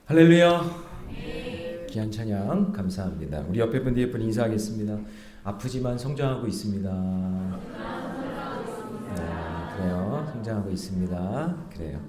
할렐루야. 귀한 찬양 감사합니다. 우리 옆에 분 뒤에 분 인사하겠습니다. 아프지만 성장하고 있습니다. 그래요. 성장하고 있습니다. 그래요.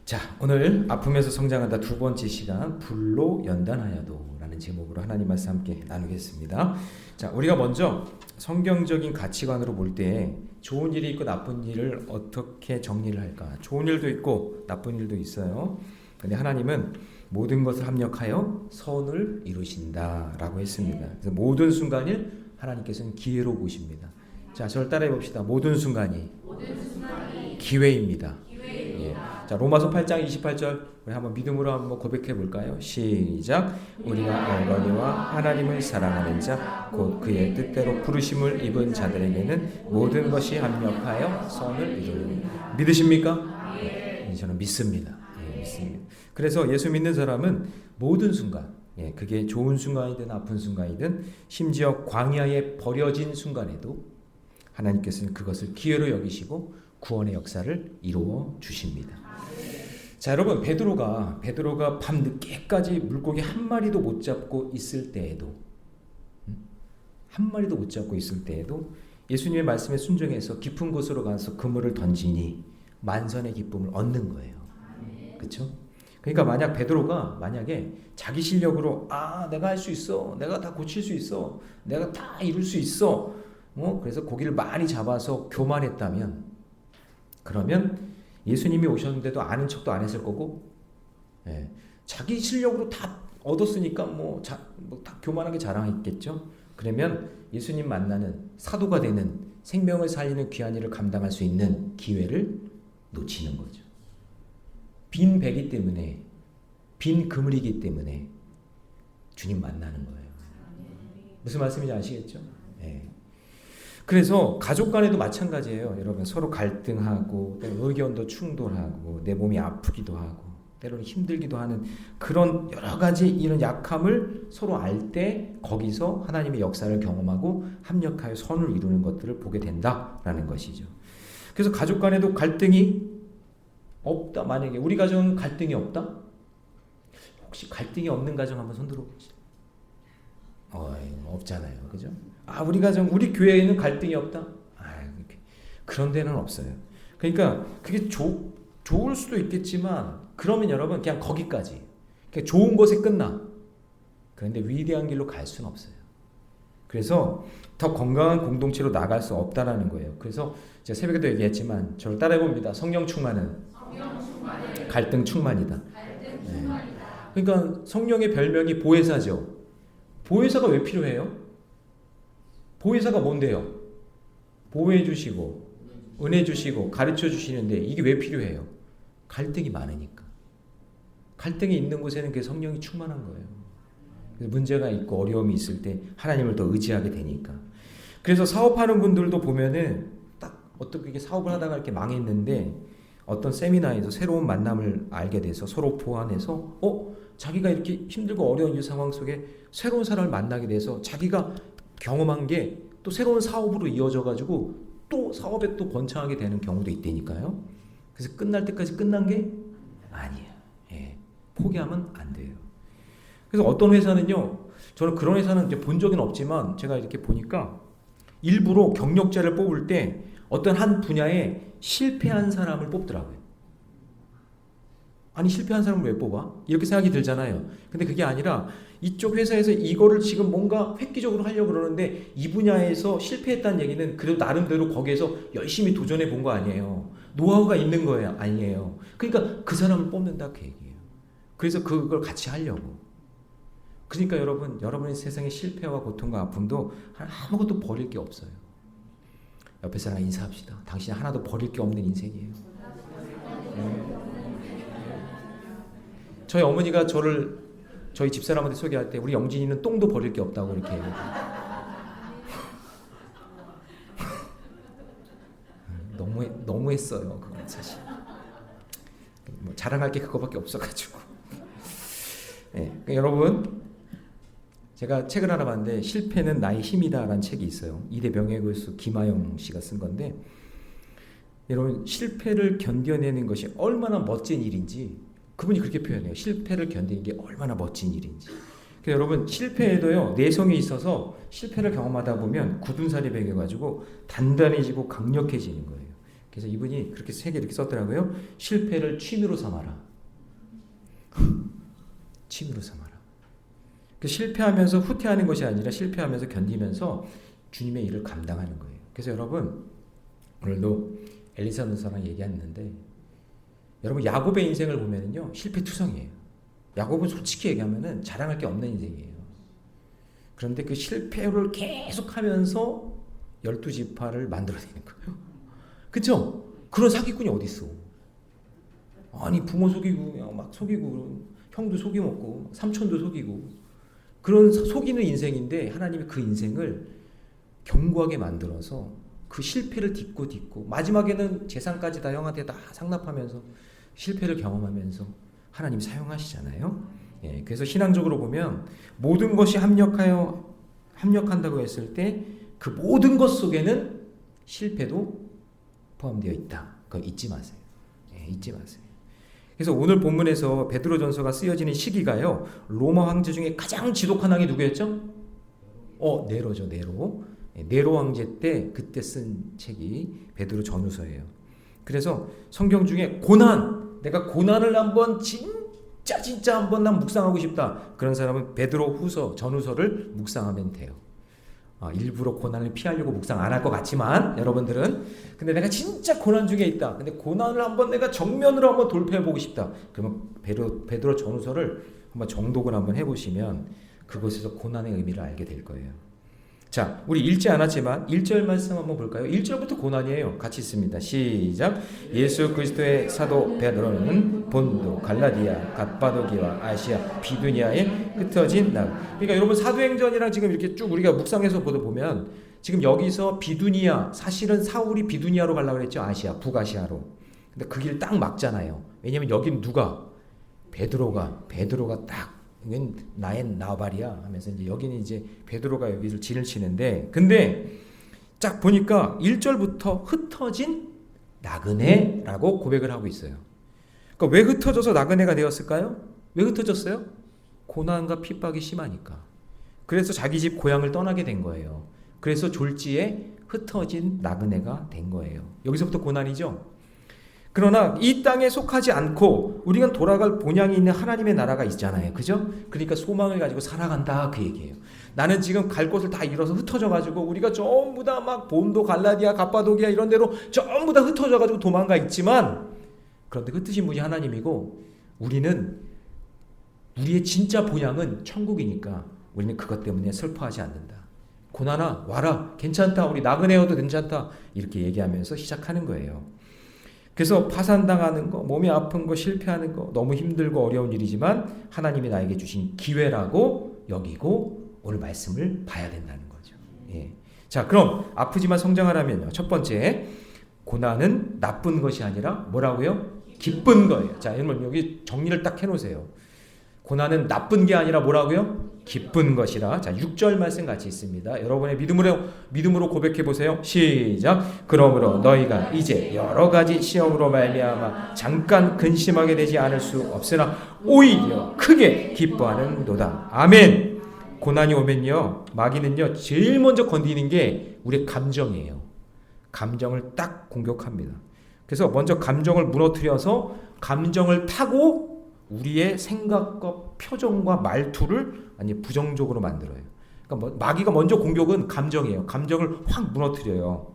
자, 오늘 아픔에서 성장한다 두 번째 시간, 불로 연단하여도 라는 제목으로 하나님 말씀 함께 나누겠습니다. 자, 우리가 먼저 성경적인 가치관으로 볼 때 좋은 일이 있고 나쁜 일을 어떻게 정리를 할까? 좋은 일도 있고 나쁜 일도 있어요. 근데 하나님은 모든 것을 합력하여 선을 이루신다라고 했습니다. 그래서 모든 순간을 하나님께서는 기회로 보십니다. 자, 저를 따라해 봅시다. 모든 순간이 기회입니다. 예. 자, 로마서 8장 28절 우리 한번 믿음으로 한번 고백해 볼까요? 시작. 우리가 알거니와 하나님을 사랑하는 자 곧 그의 뜻대로 부르심을 입은 자들에게는 모든 것이 합력하여 선을 이루는. 믿으십니까? 예, 저는 믿습니다. 예, 믿습니다. 그래서 예수 믿는 사람은 모든 순간, 예, 그게 좋은 순간이든 아픈 순간이든 심지어 광야에 버려진 순간에도 하나님께서는 그것을 기회로 여기시고 구원의 역사를 이루어 주십니다. 자, 여러분, 베드로가 밤 늦게까지 물고기 한 마리도 못 잡고 있을 때에도 예수님의 말씀에 순종해서 깊은 곳으로 가서 그물을 던지니 만선의 기쁨을 얻는 거예요. 그렇죠? 그러니까 만약 베드로가 만약에 자기 실력으로 내가 할 수 있어, 내가 다 고칠 수 있어, 내가 다 이룰 수 있어, 그래서 고기를 많이 잡아서 교만했다면, 그러면 예수님이 오셨는데도 아는 척도 안 했을 거고, 예, 자기 실력으로 다 얻었으니까 다 교만하게 자랑했겠죠. 그러면 예수님 만나는 사도가 되는 생명을 살리는 귀한 일을 감당할 수 있는 기회를 놓치는 거죠. 빈 배기 때문에, 빈 그물이기 때문에 주님 만나는 거예요. 무슨 말씀인지 아시겠죠? 예. 그래서 가족 간에도 마찬가지예요. 여러분, 서로 갈등하고 의견도 충돌하고 내 몸이 아프기도 하고 때로는 힘들기도 하는 그런 여러 가지 이런 약함을 서로 알 때 거기서 하나님의 역사를 경험하고 합력하여 선을 이루는 것들을 보게 된다라는 것이죠. 그래서 가족 간에도 갈등이 없다. 만약에 우리 가정은 갈등이 없다? 혹시 갈등이 없는 가정 한번 손 들어보시죠. 없잖아요. 그죠? 우리 가정, 우리 교회에는 갈등이 없다? 그런 데는 없어요. 그러니까 그게 좋을 수도 있겠지만 그러면 여러분 그냥 거기까지. 그냥 좋은 것에 끝나. 그런데 위대한 길로 갈 수는 없어요. 그래서 더 건강한 공동체로 나갈 수 없다라는 거예요. 그래서 제가 새벽에도 얘기했지만 저를 따라해봅니다. 성령 충만은 갈등 충만이다. 네. 그러니까 성령의 별명이 보혜사죠. 보혜사가 왜 필요해요? 보혜사가 뭔데요? 보호해 주시고 은혜 주시고 가르쳐 주시는데 이게 왜 필요해요? 갈등이 많으니까. 갈등이 있는 곳에는 그 성령이 충만한 거예요. 문제가 있고 어려움이 있을 때 하나님을 더 의지하게 되니까. 그래서 사업하는 분들도 보면은 딱 어떻게 사업을 하다가 이렇게 망했는데 어떤 세미나에서 새로운 만남을 알게 돼서 서로 보완해서 자기가 이렇게 힘들고 어려운 이 상황 속에 새로운 사람을 만나게 돼서 자기가 경험한 게 또 새로운 사업으로 이어져 가지고 또 사업에 또 번창하게 되는 경우도 있다니까요. 그래서 끝날 때까지 끝난 게 아니에요. 예. 포기하면 안 돼요. 그래서 어떤 회사는요, 저는 그런 회사는 이제 본 적은 없지만 제가 이렇게 보니까 일부러 경력자를 뽑을 때 어떤 한 분야에 실패한 사람을 뽑더라고요. 아니, 실패한 사람을 왜 뽑아? 이렇게 생각이 들잖아요. 근데 그게 아니라 이쪽 회사에서 이거를 지금 뭔가 획기적으로 하려고 그러는데 이 분야에서 실패했다는 얘기는 그래도 나름대로 거기에서 열심히 도전해 본 거 아니에요. 노하우가 있는 거예요. 아니에요. 그러니까 그 사람을 뽑는다 그 얘기예요. 그래서 그걸 같이 하려고. 그러니까 여러분의 세상의 실패와 고통과 아픔도 아무것도 버릴 게 없어요. 옆에 사람 인사합시다. 당신이 하나도 버릴 게 없는 인생이에요. 저희 어머니가 저희 집사람한테 소개할 때 우리 영진이는 똥도 버릴 게 없다고 이렇게 너무했어요. 그건 사실 자랑할 게 그거밖에 없어가지고. 네, 그러니까 여러분, 제가 책을 하나 봤는데 실패는 나의 힘이다라는 책이 있어요. 이대 명예교수 김하영 씨가 쓴 건데, 여러분 실패를 견뎌내는 것이 얼마나 멋진 일인지 그분이 그렇게 표현해요. 실패를 견디는 게 얼마나 멋진 일인지. 그래서 여러분 실패에도요 내성이 있어서 실패를 경험하다 보면 굳은 살이 배겨가지고 단단해지고 강력해지는 거예요. 그래서 이분이 그렇게 세 개 이렇게 썼더라고요. 실패를 취미로 삼아라. 취미로 삼아라. 그 실패하면서 후퇴하는 것이 아니라 실패하면서 견디면서 주님의 일을 감당하는 거예요. 그래서 여러분 오늘도 엘리사 누사랑 얘기했는데 여러분 야곱의 인생을 보면은요 실패투성이에요. 야곱은 솔직히 얘기하면은 자랑할 게 없는 인생이에요. 그런데 그 실패를 계속하면서 12지파를 만들어내는 거예요. 그쵸? 그런 사기꾼이 어디 있어? 아니 부모 속이고 그냥 막 속이고 형도 속이먹고 삼촌도 속이고 그런 속이는 인생인데 하나님이 그 인생을 견고하게 만들어서 그 실패를 딛고 마지막에는 재산까지 다 형한테 다 상납하면서 실패를 경험하면서 하나님 사용하시잖아요. 예, 그래서 신앙적으로 보면 모든 것이 합력한다고 했을 때 그 모든 것 속에는 실패도 포함되어 있다. 그거 잊지 마세요. 예, 잊지 마세요. 그래서 오늘 본문에서 베드로전서가 쓰여지는 시기가요. 로마 황제 중에 가장 지독한 왕이 누구였죠? 네로죠. 네로. 네로 황제 때 그때 쓴 책이 베드로 전후서예요. 그래서 성경 중에 고난, 내가 고난을 한번 진짜 한번 난 묵상하고 싶다. 그런 사람은 베드로 후서, 전후서를 묵상하면 돼요. 일부러 고난을 피하려고 묵상 안 할 것 같지만 여러분들은 근데 내가 진짜 고난 중에 있다. 근데 고난을 한번 내가 정면으로 한번 돌파해 보고 싶다. 그러면 베드로 전후서를 한번 정독을 한번 해보시면 그곳에서 고난의 의미를 알게 될 거예요. 자, 우리 읽지 않았지만 1절 말씀 한번 볼까요? 1절부터 고난이에요. 같이 읽습니다. 시작. 예수 그리스도의 사도 베드로는 본도, 갈라디아, 갑바도기와 아시아, 비두니아에 흩어진 나. 그러니까 여러분 사도행전이랑 지금 이렇게 쭉 우리가 묵상해서 보면 지금 여기서 비두니아, 사실은 사울이 비두니아로 가려고 했죠. 아시아, 북아시아로. 근데 그 길 딱 막잖아요. 왜냐면 여긴 누가? 베드로가 딱 이건 나의 나발이야 하면서 이제 여기는 이제 베드로가 여기를 진을 치는데 근데 쫙 보니까 1절부터 흩어진 나그네라고 고백을 하고 있어요. 그러니까 왜 흩어져서 나그네가 되었을까요? 왜 흩어졌어요? 고난과 핍박이 심하니까. 그래서 자기 집 고향을 떠나게 된 거예요. 그래서 졸지에 흩어진 나그네가 된 거예요. 여기서부터 고난이죠. 그러나 이 땅에 속하지 않고 우리가 돌아갈 본향이 있는 하나님의 나라가 있잖아요. 그죠? 그러니까 소망을 가지고 살아간다 그 얘기예요. 나는 지금 갈 곳을 다 잃어서 흩어져 가지고 우리가 전부 다 막 본도, 갈라디아, 갑바도기아 이런 데로 전부 다 흩어져 가지고 도망가 있지만 그런데 흩으신 분이 하나님이고 우리는 우리의 진짜 본향은 천국이니까 우리는 그것 때문에 슬퍼하지 않는다. 고난아 와라 괜찮다 우리 나그네여도 괜찮다 이렇게 얘기하면서 시작하는 거예요. 그래서 파산당하는 거, 몸이 아픈 거, 실패하는 거 너무 힘들고 어려운 일이지만 하나님이 나에게 주신 기회라고 여기고 오늘 말씀을 봐야 된다는 거죠. 예. 자, 그럼 아프지만 성장하라면요. 첫 번째, 고난은 나쁜 것이 아니라 뭐라고요? 기쁜 거예요. 자, 여러분 여기 정리를 딱 해놓으세요. 고난은 나쁜 게 아니라 뭐라고요? 기쁜 것이라. 자, 6절 말씀 같이 있습니다. 여러분의 믿음으로 고백해 보세요. 시작. 그러므로 너희가 이제 여러 가지 시험으로 말미암아 잠깐 근심하게 되지 않을 수 없으나 오히려 크게 기뻐하는도다. 아멘. 고난이 오면요, 마귀는요 제일 먼저 건드리는 게 우리의 감정이에요. 감정을 딱 공격합니다. 그래서 먼저 감정을 무너뜨려서 감정을 타고 우리의 생각과 표정과 말투를 아니 부정적으로 만들어요. 그러니까 마귀가 먼저 공격은 감정이에요. 감정을 확 무너뜨려요.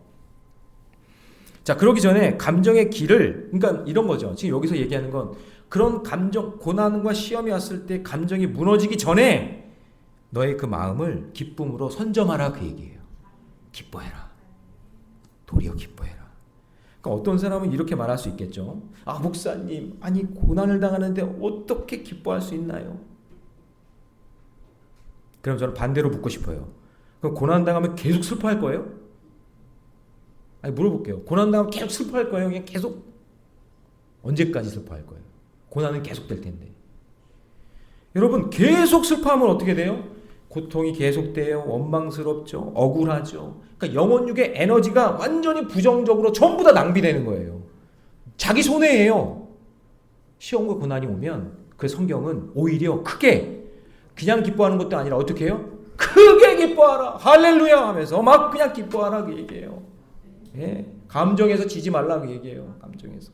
자, 그러기 전에 감정의 길을 그러니까 이런 거죠. 지금 여기서 얘기하는 건 그런 감정, 고난과 시험이 왔을 때 감정이 무너지기 전에 너의 그 마음을 기쁨으로 선점하라 그 얘기예요. 기뻐해라. 도리어 기뻐해라. 그러니까 어떤 사람은 이렇게 말할 수 있겠죠. 아, 목사님, 아니 고난을 당하는데 어떻게 기뻐할 수 있나요? 그럼 저는 반대로 묻고 싶어요. 그럼 고난 당하면 계속 슬퍼할 거예요? 아니 물어볼게요. 고난 당하면 계속 슬퍼할 거예요? 그냥 계속 언제까지 슬퍼할 거예요? 고난은 계속 될 텐데. 여러분 계속 슬퍼하면 어떻게 돼요? 고통이 계속돼요. 원망스럽죠. 억울하죠. 그러니까 영혼육의 에너지가 완전히 부정적으로 전부 다 낭비되는 거예요. 자기 손해예요. 시험과 고난이 오면 그 성경은 오히려 크게 그냥 기뻐하는 것도 아니라 어떻게 해요? 크게 기뻐하라 할렐루야 하면서 막 그냥 기뻐하라 그 얘기예요. 예, 감정에서 지지 말라 그 얘기예요. 감정에서.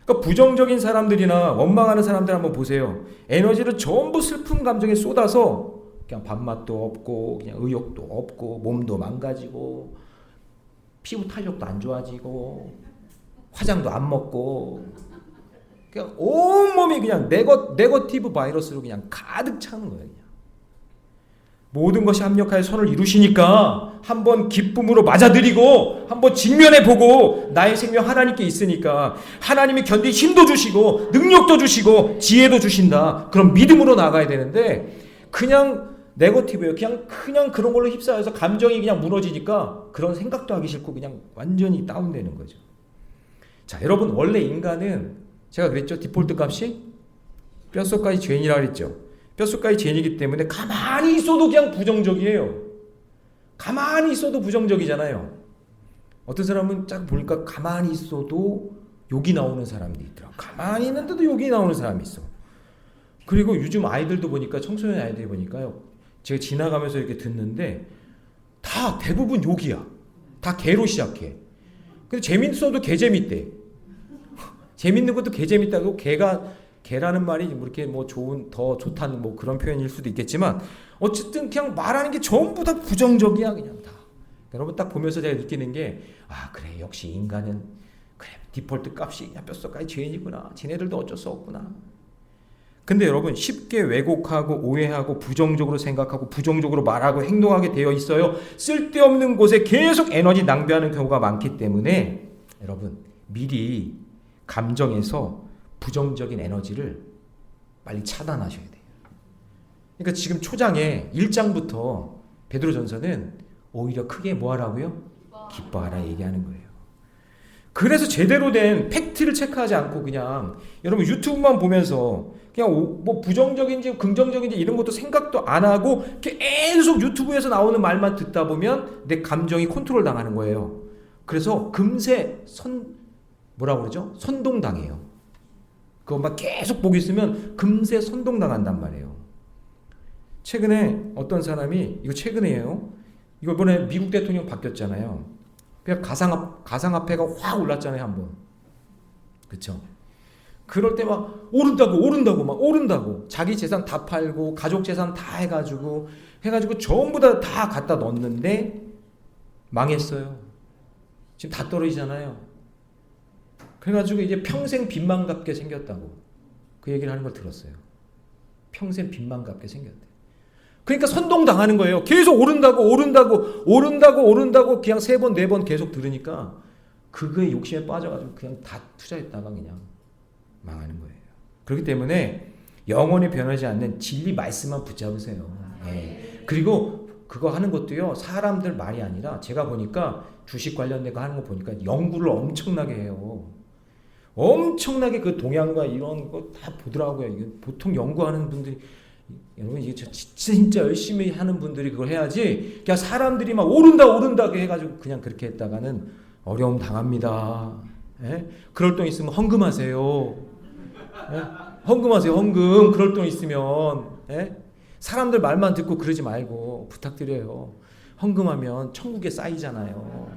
그러니까 부정적인 사람들이나 원망하는 사람들 한번 보세요. 에너지를 전부 슬픈 감정에 쏟아서 그냥 밥맛도 없고 그냥 의욕도 없고 몸도 망가지고 피부 탄력도 안 좋아지고 화장도 안 먹고 그냥 온몸이 그냥 네거티브 바이러스로 그냥 가득 차는 거예요. 그냥. 모든 것이 합력하여 선을 이루시니까 한번 기쁨으로 맞아들이고 한번 직면해보고 나의 생명 하나님께 있으니까 하나님이 견딜 힘도 주시고 능력도 주시고 지혜도 주신다. 그럼 믿음으로 나가야 되는데 그냥 네거티브예요. 그냥 그런 걸로 휩싸여서 감정이 그냥 무너지니까 그런 생각도 하기 싫고 그냥 완전히 다운되는 거죠. 자, 여러분 원래 인간은 제가 그랬죠. 디폴트 값이 뼛속까지 죄인이라 그랬죠. 뼛속까지 죄인이기 때문에 가만히 있어도 그냥 부정적이에요. 가만히 있어도 부정적이잖아요. 어떤 사람은 딱 보니까 가만히 있어도 욕이 나오는 사람도 있더라고. 가만히 있는데도 욕이 나오는 사람이 있어. 그리고 요즘 아이들도 보니까 청소년 아이들 보니까요. 제가 지나가면서 이렇게 듣는데 다 대부분 욕이야. 다 개로 시작해. 근데 재밌어도 개 재밌대. 재밌는 것도 개 재밌다고 개라는 말이 뭐 이렇게 뭐 더 좋다는 뭐 그런 표현일 수도 있겠지만 어쨌든 그냥 말하는 게 전부 다 부정적이야 그냥 다. 여러분 딱 보면서 제가 느끼는 게 그래 역시 인간은 그래 디폴트 값이 그냥 뼛속까지 죄인이구나. 쟤네들도 어쩔 수 없구나. 근데 여러분 쉽게 왜곡하고 오해하고 부정적으로 생각하고 부정적으로 말하고 행동하게 되어 있어요. 쓸데없는 곳에 계속 에너지 낭비하는 경우가 많기 때문에 여러분 미리 감정에서 부정적인 에너지를 빨리 차단하셔야 돼요. 그러니까 지금 초장에 1장부터 베드로전서는 오히려 크게 뭐 하라고요? 기뻐하라 얘기하는 거예요. 그래서 제대로 된 팩트를 체크하지 않고 그냥 여러분 유튜브만 보면서 그냥 뭐 부정적인지 긍정적인지 이런 것도 생각도 안 하고 계속 유튜브에서 나오는 말만 듣다 보면 내 감정이 컨트롤 당하는 거예요. 그래서 금세 뭐라고 그러죠? 선동당해요. 그것만 계속 보고 있으면 금세 선동당한단 말이에요. 최근에 어떤 사람이 이거 최근이에요. 이거 이번에 미국 대통령 바뀌었잖아요. 그냥 가상화폐가 확 올랐잖아요 한번. 그렇죠? 그럴 때 막 오른다고 자기 재산 다 팔고 가족 재산 다 해가지고 전부 다 갖다 넣었는데 망했어요. 지금 다 떨어지잖아요. 그래가지고 이제 평생 빚만 갚게 생겼다고 그 얘기를 하는 걸 들었어요. 평생 빚만 갚게 생겼대. 그러니까 선동당하는 거예요. 계속 오른다고 그냥 3번 4번 계속 들으니까 그거에 욕심에 빠져가지고 그냥 다 투자했다가 그냥 망하는 거예요. 그렇기 때문에 영원히 변하지 않는 진리 말씀만 붙잡으세요. 네. 그리고 그거 하는 것도요 사람들 말이 아니라 제가 보니까 주식 관련된 거 하는 거 보니까 연구를 엄청나게 해요. 엄청나게 그 동향과 이런 거 다 보더라고요. 이게 보통 연구하는 분들이 여러분 이게 진짜 열심히 하는 분들이 그걸 해야지 그냥 사람들이 막 오른다 해가지고 그냥 그렇게 했다가는 어려움 당합니다. 예? 그럴 돈 있으면 헌금하세요. 예? 헌금 그럴 돈 있으면 예? 사람들 말만 듣고 그러지 말고 부탁드려요. 헌금하면 천국에 쌓이잖아요.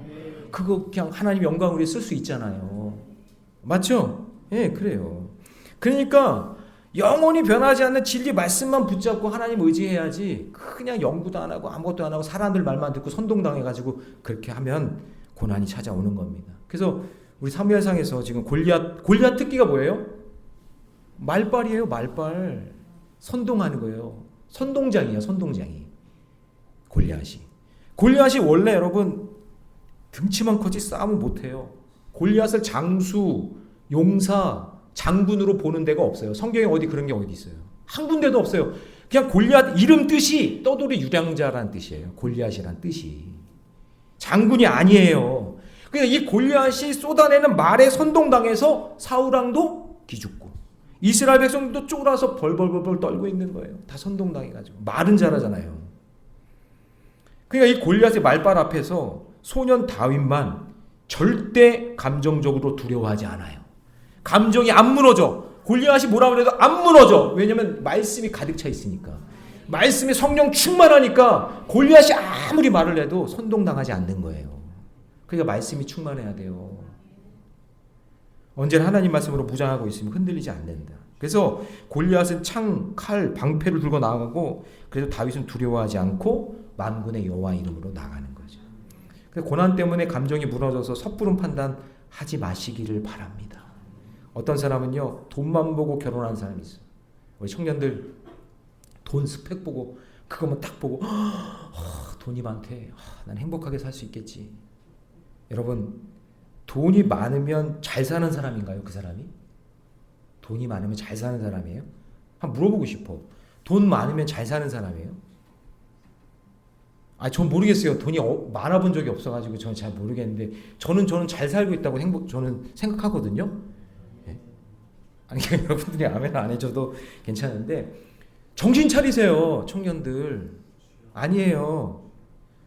그거 그냥 하나님 영광을 위해 쓸 수 있잖아요. 맞죠? 예, 그래요. 그러니까 영원히 변하지 않는 진리 말씀만 붙잡고 하나님 의지해야지 그냥 연구도 안 하고 아무것도 안 하고 사람들 말만 듣고 선동당해가지고 그렇게 하면 고난이 찾아오는 겁니다. 그래서 우리 사무엘상에서 지금 골리앗 특기가 뭐예요? 말빨이에요. 말빨. 선동하는 거예요. 선동장이에요. 선동장이. 골리앗이 원래 여러분 등치만 커지 싸움을 못해요. 골리앗을 장수, 용사, 장군으로 보는 데가 없어요. 성경에 어디 그런 게 어디 있어요? 한 군데도 없어요. 그냥 골리앗 이름 뜻이 떠돌이 유량자라는 뜻이에요. 골리앗이란 뜻이. 장군이 아니에요. 그러니까 이 골리앗이 쏟아내는 말에 선동당해서 사울왕도 기죽고 이스라엘 백성들도 쫄아서 벌벌 떨고 있는 거예요. 다 선동당해가지고. 말은 잘하잖아요. 그러니까 이 골리앗의 말빨 앞에서 소년 다윗만 절대 감정적으로 두려워하지 않아요. 감정이 안 무너져. 골리앗이 뭐라 그래도 안 무너져. 왜냐면 말씀이 가득 차 있으니까. 말씀이 성령 충만하니까 골리앗이 아무리 말을 해도 선동당하지 않는 거예요. 그러니까 말씀이 충만해야 돼요. 언제나 하나님 말씀으로 무장하고 있으면 흔들리지 않는다. 그래서 골리앗은 창, 칼, 방패를 들고 나가고 그래도 다윗은 두려워하지 않고 만군의 여호와 이름으로 나가는 거죠. 고난 때문에 감정이 무너져서 섣부른 판단하지 마시기를 바랍니다. 어떤 사람은요, 돈만 보고 결혼한 사람이 있어요. 우리 청년들 돈 스펙 보고 그것만 딱 보고 돈이 많대. 난 행복하게 살 수 있겠지. 여러분, 돈이 많으면 잘 사는 사람인가요? 그 사람이? 돈이 많으면 잘 사는 사람이에요? 한번 물어보고 싶어. 돈 많으면 잘 사는 사람이에요? 전 모르겠어요. 돈이 많아 본 적이 없어가지고 저는 잘 모르겠는데 저는 잘 살고 있다고 저는 생각하거든요. 예? 아니 여러분들이 아멘 안 해줘도 괜찮은데 정신 차리세요, 청년들. 아니에요.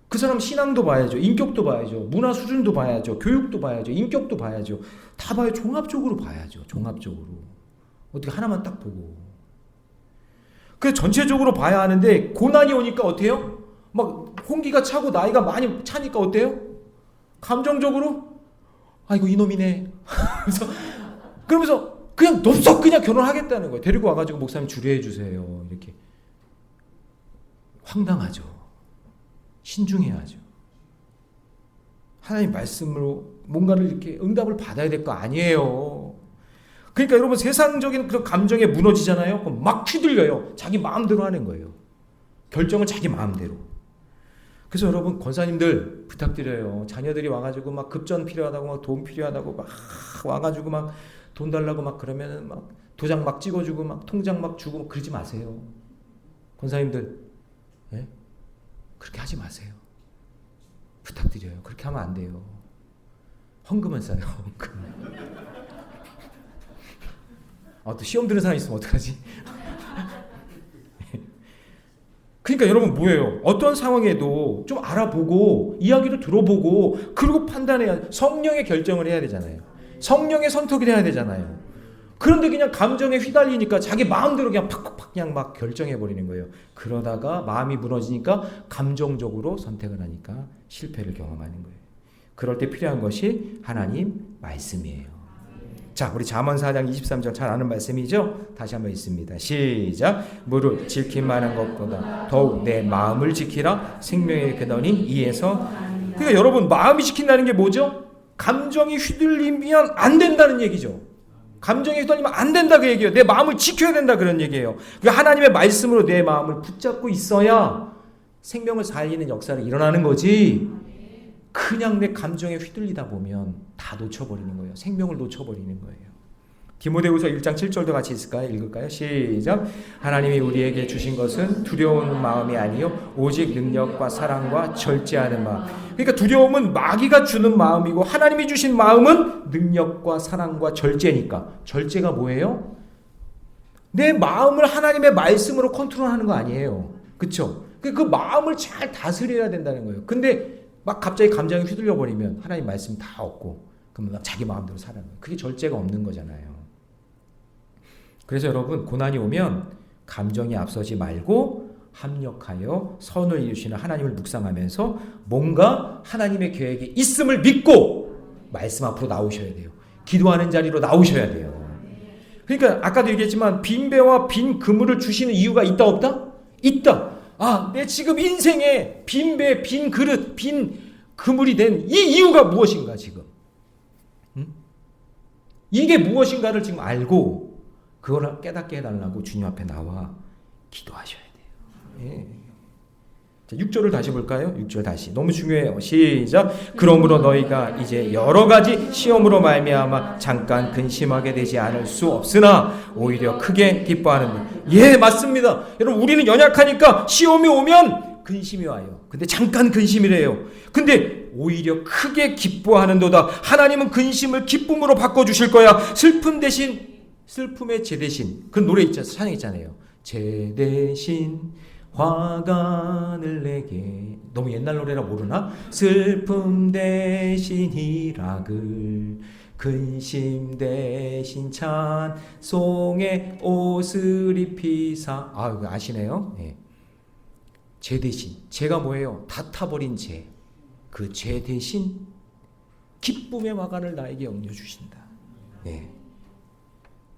그 사람 신앙도 봐야죠, 인격도 봐야죠, 문화 수준도 봐야죠, 교육도 봐야죠, 인격도 봐야죠. 다 봐요. 종합적으로 봐야죠. 종합적으로. 어떻게 하나만 딱 보고. 그래서 전체적으로 봐야 하는데 고난이 오니까 어때요? 막 홍기가 차고 나이가 많이 차니까 어때요? 감정적으로 이거 이놈이네. 그러면서 그냥 덥석 그냥 결혼하겠다는 거예요. 데리고 와가지고 목사님 주례해 주세요. 이렇게. 황당하죠. 신중해야죠. 하나님 말씀으로 뭔가를 이렇게 응답을 받아야 될 거 아니에요. 그러니까 여러분 세상적인 그런 감정에 무너지잖아요. 그럼 막 휘둘려요. 자기 마음대로 하는 거예요. 결정은 자기 마음대로. 그래서 여러분 권사님들 부탁드려요. 자녀들이 와가지고 막 급전 필요하다고 막 돈 필요하다고 막 와가지고 막 돈 달라고 막 그러면은 막 도장 막 찍어주고 막 통장 막 주고 그러지 마세요. 권사님들, 예? 그렇게 하지 마세요. 부탁드려요. 그렇게 하면 안 돼요. 헌금은 써요. 또 시험 드는 사람 있으면 어떡하지? 그러니까 여러분 뭐예요? 어떤 상황에도 좀 알아보고 이야기를 들어보고 그리고 판단해야, 성령의 결정을 해야 되잖아요. 성령의 선택을 해야 되잖아요. 그런데 그냥 감정에 휘달리니까 자기 마음대로 그냥 팍팍팍 그냥 막 결정해버리는 거예요. 그러다가 마음이 무너지니까 감정적으로 선택을 하니까 실패를 경험하는 거예요. 그럴 때 필요한 것이 하나님 말씀이에요. 자, 우리 잠언 4장 23절 잘 아는 말씀이죠? 다시 한번 읽습니다. 시작. 무릇 지킬 만한 것보다 더욱 내 마음을 지키라. 생명의 근원이 이에서. 그러니까 여러분 마음이 지킨다는 게 뭐죠? 감정이 휘둘리면 안 된다는 얘기죠. 감정이 휘둘리면 안 된다 그 얘기예요. 내 마음을 지켜야 된다 그런 얘기예요. 그러니까 하나님의 말씀으로 내 마음을 붙잡고 있어야 생명을 살리는 역사를 일어나는 거지. 그냥 내 감정에 휘둘리다 보면 다 놓쳐버리는 거예요. 생명을 놓쳐버리는 거예요. 디모데후서 1장 7절도 같이 읽을까요? 시작. 하나님이 우리에게 주신 것은 두려운 마음이 아니요 오직 능력과 사랑과 절제하는 마음. 그러니까 두려움은 마귀가 주는 마음이고 하나님이 주신 마음은 능력과 사랑과 절제니까. 절제가 뭐예요? 내 마음을 하나님의 말씀으로 컨트롤하는 거 아니에요. 그렇죠? 그 마음을 잘 다스려야 된다는 거예요. 근데 막 갑자기 감정이 휘둘려 버리면 하나님 말씀 다 얻고 그러면 자기 마음대로 살아가는 거예요. 그게 절제가 없는 거잖아요. 그래서 여러분 고난이 오면 감정이 앞서지 말고 합력하여 선을 이루시는 하나님을 묵상하면서 뭔가 하나님의 계획이 있음을 믿고 말씀 앞으로 나오셔야 돼요. 기도하는 자리로 나오셔야 돼요. 그러니까 아까도 얘기했지만 빈 배와 빈 그물을 주시는 이유가 있다 없다? 있다. 내 지금 인생에 빈 배, 빈 그릇, 빈 그물이 된 이 이유가 무엇인가 지금? 이게 무엇인가를 지금 알고 그걸 깨닫게 해달라고 주님 앞에 나와 기도하셔야 돼요. 예. 자, 6절을 다시 볼까요? 6절 다시. 너무 중요해요. 시작. 그러므로 너희가 이제 여러 가지 시험으로 말미암아 잠깐 근심하게 되지 않을 수 없으나 오히려 크게 기뻐하는. 예, 맞습니다. 여러분 우리는 연약하니까 시험이 오면 근심이 와요. 근데 잠깐 근심이래요. 근데 오히려 크게 기뻐하는도다. 하나님은 근심을 기쁨으로 바꿔주실 거야. 슬픔 대신 슬픔의 제 대신. 그 노래 있잖아요. 찬양 있잖아요. 제 대신 화관을 내게. 너무 옛날 노래라 모르나? 슬픔 대신 희락을 근심 대신 찬송의 옷을 입히사. 아, 이거 아시네요? 예. 죄 대신, 죄가 뭐예요? 다 타버린 죄. 그 죄 대신 기쁨의 화관을 나에게 얹어 주신다. 예.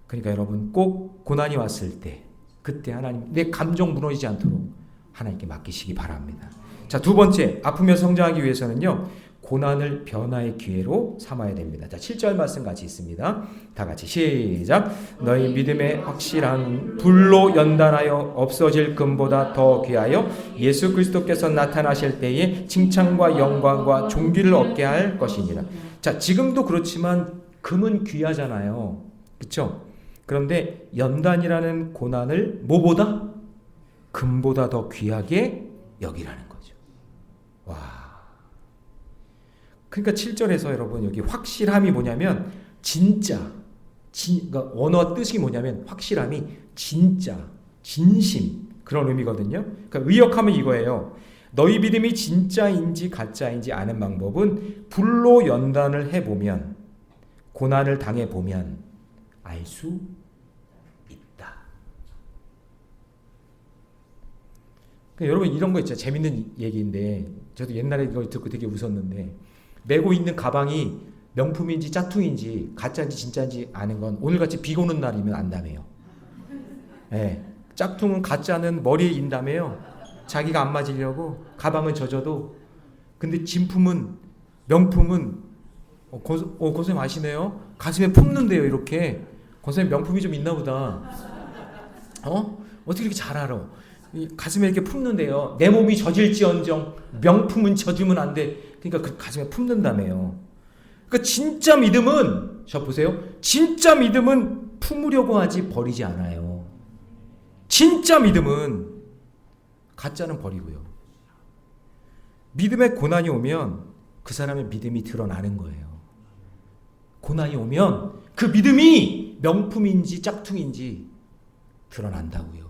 그러니까 여러분 꼭 고난이 왔을 때, 그때 하나님, 내 감정 무너지지 않도록 하나님께 맡기시기 바랍니다. 자, 두 번째, 아프며 성장하기 위해서는요, 고난을 변화의 기회로 삼아야 됩니다. 자, 7절 말씀 같이 있습니다. 다 같이 시작. 너희 믿음의 확실한 불로 연단하여 없어질 금보다 더 귀하여 예수 그리스도께서 나타나실 때에 칭찬과 영광과 존귀를 얻게 할 것이니라. 자, 지금도 그렇지만 금은 귀하잖아요. 그렇죠? 그런데 연단이라는 고난을 뭐보다? 금보다 더 귀하게 여기라는 거죠. 와. 그러니까 7절에서 여러분 여기 확실함이 뭐냐면 진짜, 그러니까 언어 뜻이 뭐냐면 확실함이 진짜, 진심 그런 의미거든요. 그러니까 의역하면 이거예요. 너희 믿음이 진짜인지 가짜인지 아는 방법은 불로 연단을 해보면, 고난을 당해보면 알 수 있다. 그러니까 여러분 이런 거 있죠. 재밌는 얘기인데 저도 옛날에 이걸 듣고 되게 웃었는데, 메고 있는 가방이 명품인지 짝퉁인지 가짜인지 진짜인지 아는 건 오늘같이 비 오는 날이면 안다며요. 네. 짝퉁은, 가짜는 머리에 인다며요. 자기가 안 맞으려고 가방은 젖어도. 근데 진품은, 명품은 권사님 아시네요? 가슴에 품는데요. 이렇게. 권사님 명품이 좀 있나 보다. 어떻게 이렇게 잘 알아? 가슴에 이렇게 품는데요. 내 몸이 젖을지언정 명품은 젖으면 안 돼. 그러니까 그 가슴에 품는다며요. 그러니까 진짜 믿음은, 저 보세요. 진짜 믿음은 품으려고 하지 버리지 않아요. 진짜 믿음은, 가짜는 버리고요. 믿음의 고난이 오면 그 사람의 믿음이 드러나는 거예요. 고난이 오면 그 믿음이 명품인지 짝퉁인지 드러난다고요.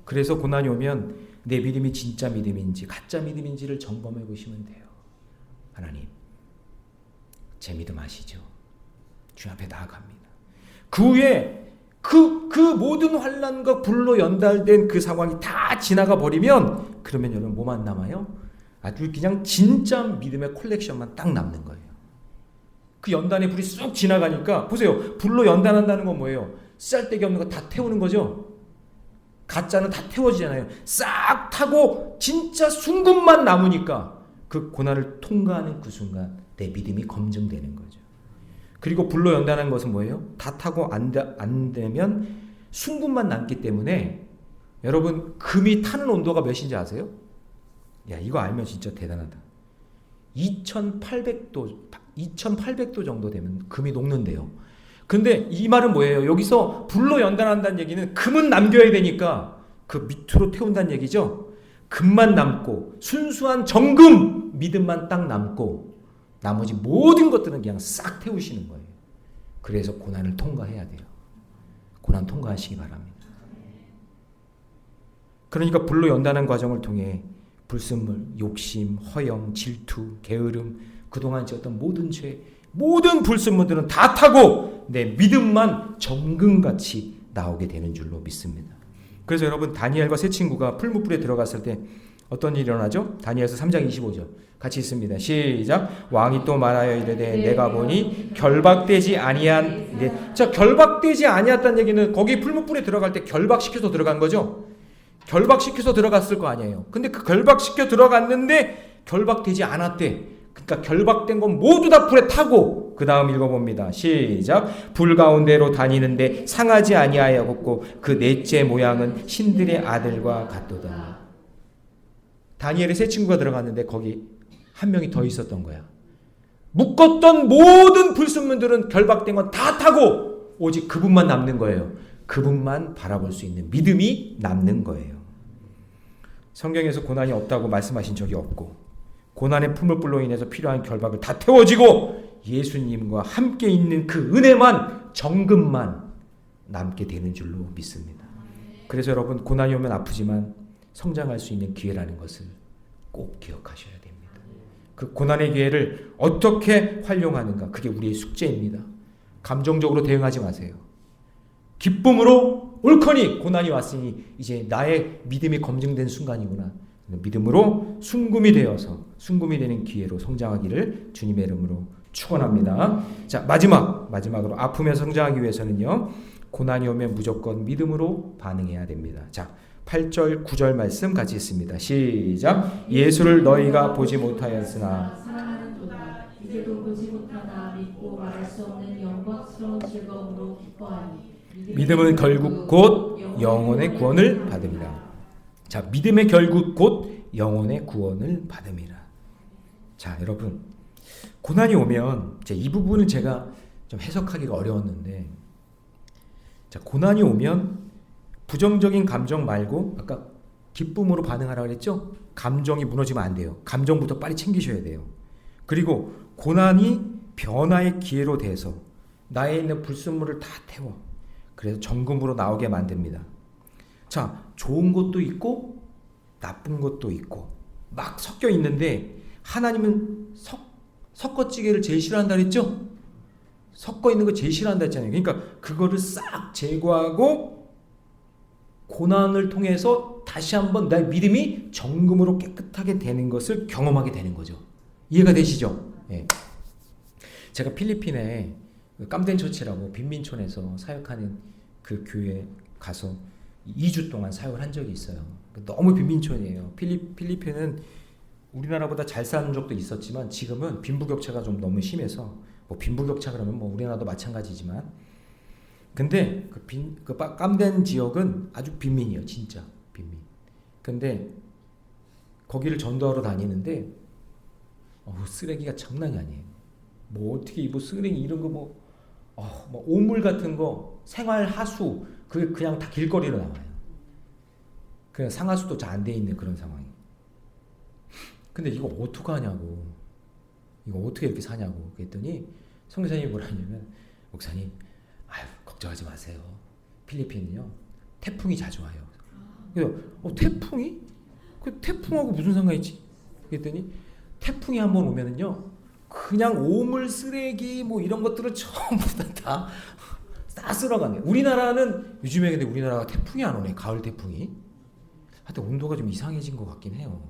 그래서 고난이 오면 내 믿음이 진짜 믿음인지 가짜 믿음인지를 점검해 보시면 돼요. 하나님, 제 믿음 아시죠? 주 앞에 나아갑니다. 그 후에 그 모든 환난과 불로 연달된 그 상황이 다 지나가 버리면, 그러면 여러분 뭐만 남아요? 아주 그냥 진짜 믿음의 콜렉션만 딱 남는 거예요. 그 연단의 불이 쑥 지나가니까, 보세요. 불로 연단한다는 건 뭐예요? 쓸데기 없는 거 다 태우는 거죠. 가짜는 다 태워지잖아요. 싹 타고 진짜 순금만 남으니까 그 고난을 통과하는 그 순간 내 믿음이 검증되는 거죠. 그리고 불로 연단한 것은 뭐예요? 다 타고 안 되면 순금만 남기 때문에, 여러분 금이 타는 온도가 몇인지 아세요? 야, 이거 알면 진짜 대단하다. 2800도 정도 되면 금이 녹는데요. 근데 이 말은 뭐예요? 여기서 불로 연단한다는 얘기는 금은 남겨야 되니까 그 밑으로 태운다는 얘기죠. 금만 남고 순수한 정금 믿음만 딱 남고 나머지 모든 것들은 그냥 싹 태우시는 거예요. 그래서 고난을 통과해야 돼요. 고난 통과하시기 바랍니다. 그러니까 불로 연단한 과정을 통해 불순물, 욕심, 허영, 질투, 게으름, 그동안 지었던 모든 죄, 모든 불순물들은 다 타고 내 믿음만 정금같이 나오게 되는 줄로 믿습니다. 그래서 여러분, 다니엘과 세 친구가 풀무불에 들어갔을 때 어떤 일이 일어나죠? 다니엘서 3장 25절 같이 있습니다. 시작. 왕이 또 말하여 이르되 내가 보니 결박되지 아니한. 자, 결박되지 아니었다는 얘기는 거기 풀무불에 들어갈 때 결박시켜서 들어간 거죠. 결박시켜서 들어갔을 거 아니에요. 근데 그 결박시켜 들어갔는데 결박되지 않았대. 그러니까 결박된 건 모두 다 불에 타고, 그 다음 읽어봅니다. 시작. 불 가운데로 다니는데 상하지 아니하였고 그 넷째 모양은 신들의 아들과 같도다. 다니엘의 세 친구가 들어갔는데 거기 한 명이 더 있었던 거야. 묶었던 모든 불순물들은 결박된 건 다 타고 오직 그분만 남는 거예요. 그분만 바라볼 수 있는 믿음이 남는 거예요. 성경에서 고난이 없다고 말씀하신 적이 없고, 고난의 풀무불로 인해서 필요한 결박을 다 태워지고 예수님과 함께 있는 그 은혜만, 정금만 남게 되는 줄로 믿습니다. 그래서 여러분, 고난이 오면 아프지만 성장할 수 있는 기회라는 것을 꼭 기억하셔야 됩니다. 그 고난의 기회를 어떻게 활용하는가, 그게 우리의 숙제입니다. 감정적으로 대응하지 마세요. 기쁨으로 옳거니 고난이 왔으니 이제 나의 믿음이 검증된 순간이구나. 믿음으로 순금이 되는 기회로 성장하기를 주님의 이름으로 축원합니다. 자, 마지막으로 아픔에 성장하기 위해서는요, 고난이 오면 무조건 믿음으로 반응해야 됩니다. 자, 8절 9절 말씀 같이 읽습니다. 시작. 예수를 너희가 보지 못하였으나 사랑하는도다. 이제도 보지 못하나 믿고 말할 수 없는 영광스러운 즐거움으로 기뻐하니 믿음은 결국 곧 영혼의 구원을 받음이라. 자, 믿음의 결국 곧 영혼의 구원을 받음이라. 자, 여러분, 고난이 오면 이 부분을 제가 좀 해석하기가 어려웠는데, 자, 고난이 오면 부정적인 감정 말고 아까 기쁨으로 반응하라고 그랬죠? 감정이 무너지면 안 돼요. 감정부터 빨리 챙기셔야 돼요. 그리고 고난이 변화의 기회로 돼서 나에 있는 불순물을 다 태워. 그래서 정금으로 나오게 만듭니다. 자, 좋은 것도 있고 나쁜 것도 있고 막 섞여 있는데, 하나님은 섞어찌개를 제일 싫어한다 그랬죠? 섞어 있는 거 제일 싫어한다 했잖아요. 그러니까 그거를 싹 제거하고 고난을 통해서 다시 한번 나의 믿음이 정금으로 깨끗하게 되는 것을 경험하게 되는 거죠. 이해가 되시죠? 네. 제가 필리핀에 깜덴처치라고 빈민촌에서 사역하는 그 교회에 가서 2주 동안 사역을 한 적이 있어요. 너무 빈민촌이에요. 필리핀은 우리나라보다 잘 사는 적도 있었지만 지금은 빈부격차가 좀 너무 심해서, 뭐 빈부격차 그러면 뭐 우리나라도 마찬가지지만, 근데 그 깜덴 지역은 아주 빈민이에요. 진짜 빈민. 근데 거기를 전도하러 다니는데 쓰레기가 장난이 아니에요. 뭐 어떻게 뭐 쓰레기 이런 거 뭐 오물 같은 거, 생활 하수, 그게 그냥 다 길거리로 나와요. 그냥 상하수도 잘 안 돼 있는 그런 상황이. 근데 이거 어떡하냐고, 이거 어떻게 이렇게 사냐고 그랬더니 선교사님이 뭐라 하냐면, 목사님, 걱정하지 마세요. 필리핀은요 태풍이 자주 와요. 그래서 태풍이? 그 태풍하고 무슨 상관이 있지? 그랬더니 태풍이 한번 오면은요, 그냥 오물, 쓰레기 뭐 이런 것들을 전부 다 쓸어가네. 우리나라는 요즘에 근데 우리나라가 태풍이 안 오네. 가을 태풍이. 하여튼 온도가 좀 이상해진 것 같긴 해요.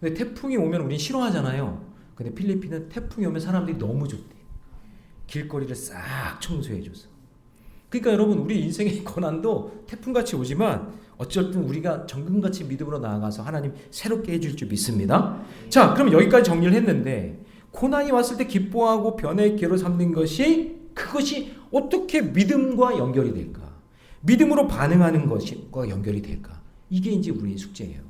근데 태풍이 오면 우린 싫어하잖아요. 근데 필리핀은 태풍이 오면 사람들이 너무 좋대. 길거리를 싹 청소해줘서. 그러니까 여러분, 우리 인생의 고난도 태풍같이 오지만 어쨌든 우리가 정금같이 믿음으로 나아가서 하나님 새롭게 해줄 줄 믿습니다. 자, 그럼 여기까지 정리를 했는데, 고난이 왔을 때 기뻐하고 변화의 기회로 삼는 그것이 어떻게 믿음과 연결이 될까? 믿음으로 반응하는 것과 연결이 될까? 이게 이제 우리의 숙제예요.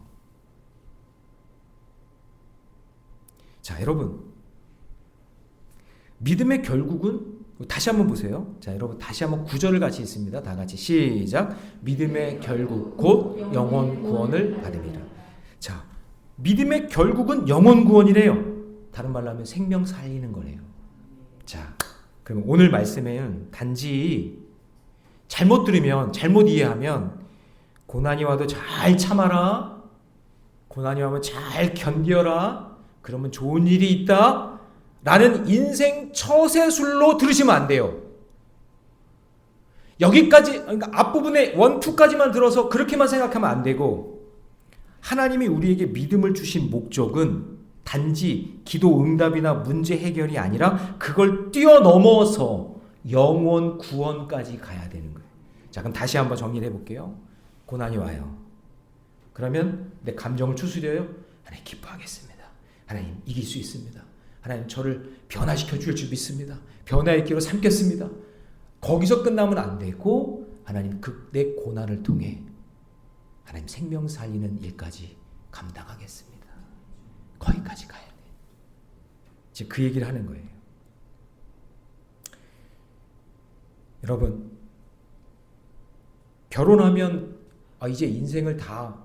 자, 여러분, 믿음의 결국은 다시 한번 보세요. 자, 여러분 다시 한번 9절을 같이 읽습니다. 다 같이 시작. 믿음의 결국 곧 영혼 구원을 받음이라. 자, 믿음의 결국은 영혼 구원이래요. 다른 말로 하면 생명 살리는 거래요. 자, 그럼 오늘 말씀에는 단지 잘못 들으면, 잘못 이해하면, 고난이 와도 잘 참아라, 고난이 오면 잘 견뎌라, 그러면 좋은 일이 있다 라는 인생 처세술로 들으시면 안 돼요. 여기까지, 그러니까 앞부분에 1, 2까지만 들어서 그렇게만 생각하면 안 되고, 하나님이 우리에게 믿음을 주신 목적은 단지 기도 응답이나 문제 해결이 아니라 그걸 뛰어넘어서 영혼 구원까지 가야 되는 거예요. 자, 그럼 다시 한번 정리를 해볼게요. 고난이 와요. 그러면 내 감정을 추스려요. 하나님 기뻐하겠습니다. 하나님 이길 수 있습니다. 하나님 저를 변화시켜 줄 줄 믿습니다. 변화의 기로 삼겠습니다. 거기서 끝나면 안 되고, 하나님 내 고난을 통해 하나님 생명 살리는 일까지 감당하겠습니다. 거기까지 가야 돼. 지금 그 얘기를 하는 거예요. 여러분, 결혼하면 이제 인생을 다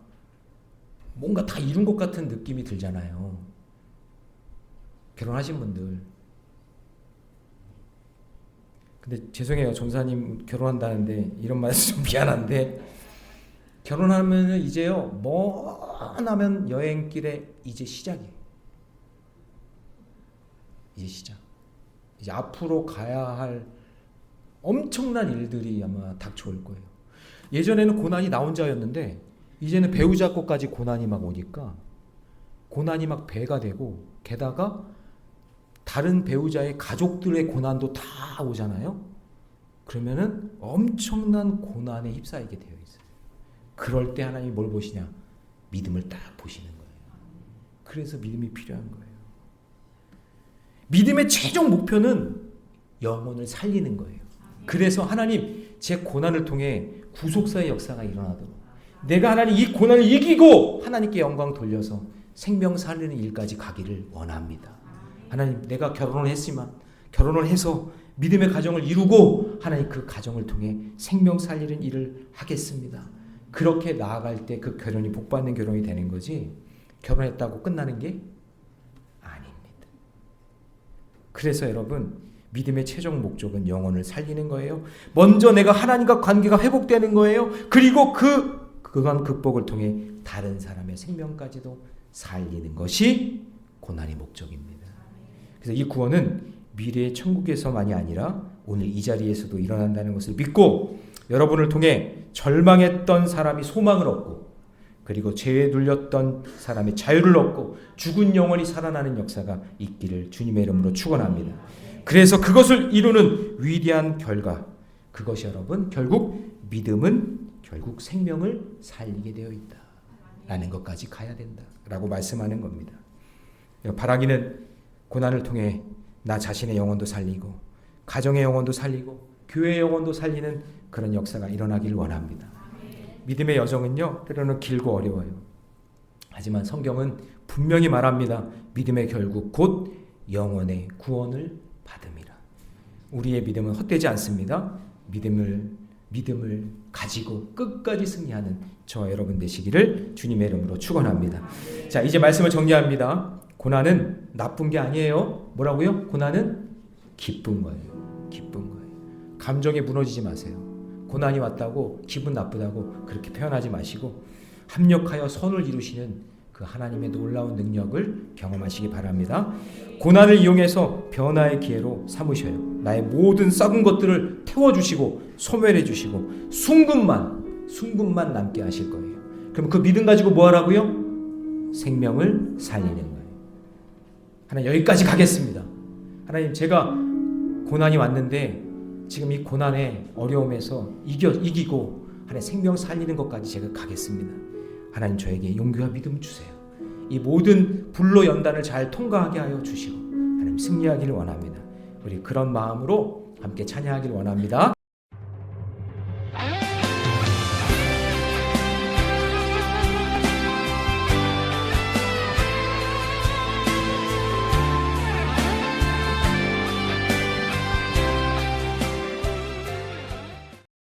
뭔가 다 이룬 것 같은 느낌이 들잖아요. 결혼하신 분들. 근데 죄송해요. 전사님 결혼한다는데 이런 말씀 좀 미안한데, 결혼하면 이제요, 머나면 여행길에 이제 시작이에요. 이제 시작. 이제 앞으로 가야 할 엄청난 일들이 아마 닥쳐올 거예요. 예전에는 고난이 나 혼자였는데 이제는 배우자 것까지 고난이 막 오니까 고난이 막 배가 되고, 게다가 다른 배우자의 가족들의 고난도 다 오잖아요. 그러면은 엄청난 고난에 휩싸이게 되어 있어요. 그럴 때 하나님이 뭘 보시냐? 믿음을 딱 보시는 거예요. 그래서 믿음이 필요한 거예요. 믿음의 최종 목표는 영혼을 살리는 거예요. 그래서 하나님, 제 고난을 통해 구속사의 역사가 일어나도록, 내가 하나님 이 고난을 이기고 하나님께 영광 돌려서 생명 살리는 일까지 가기를 원합니다. 하나님, 내가 결혼을 했지만 결혼을 해서 믿음의 가정을 이루고 하나님 그 가정을 통해 생명 살리는 일을 하겠습니다. 그렇게 나아갈 때 그 결혼이 복받는 결혼이 되는 거지, 결혼했다고 끝나는 게 아닙니다. 그래서 여러분, 믿음의 최종 목적은 영혼을 살리는 거예요. 먼저 내가 하나님과 관계가 회복되는 거예요. 그리고 그간 극복을 통해 다른 사람의 생명까지도 살리는 것이 고난의 목적입니다. 그래서 이 구원은 미래의 천국에서만이 아니라 오늘 이 자리에서도 일어난다는 것을 믿고, 여러분을 통해 절망했던 사람이 소망을 얻고, 그리고 죄에 눌렸던 사람이 자유를 얻고, 죽은 영혼이 살아나는 역사가 있기를 주님의 이름으로 축원합니다. 그래서 그것을 이루는 위대한 결과, 그것이 여러분, 결국 믿음은 결국 생명을 살리게 되어 있다 라는 것까지 가야 된다 라고 말씀하는 겁니다. 바라기는 고난을 통해 나 자신의 영혼도 살리고, 가정의 영혼도 살리고, 교회의 영혼도 살리는 그런 역사가 일어나길 원합니다. 믿음의 여정은요, 때로는 길고 어려워요. 하지만 성경은 분명히 말합니다. 믿음의 결국 곧 영혼의 구원을 받음이라. 우리의 믿음은 헛되지 않습니다. 믿음을 가지고 끝까지 승리하는 저와 여러분 되시기를 주님의 이름으로 축원합니다. 자, 이제 말씀을 정리합니다. 고난은 나쁜 게 아니에요. 뭐라고요? 고난은 기쁜 거예요. 기쁜 거예요. 감정에 무너지지 마세요. 고난이 왔다고 기분 나쁘다고 그렇게 표현하지 마시고, 합력하여 선을 이루시는 그 하나님의 놀라운 능력을 경험하시기 바랍니다. 고난을 이용해서 변화의 기회로 삼으셔요. 나의 모든 썩은 것들을 태워주시고 소멸해 주시고 순금만 남게 하실 거예요. 그럼 그 믿음 가지고 뭐 하라고요? 생명을 살리는 거예요. 하나님, 여기까지 가겠습니다. 하나님, 제가 고난이 왔는데 지금 이 고난의 어려움에서 이기고 하나님 생명 살리는 것까지 제가 가겠습니다. 하나님, 저에게 용기와 믿음 주세요. 이 모든 불로 연단을 잘 통과하게 하여 주시고 하나님 승리하기를 원합니다. 우리 그런 마음으로 함께 찬양하기를 원합니다.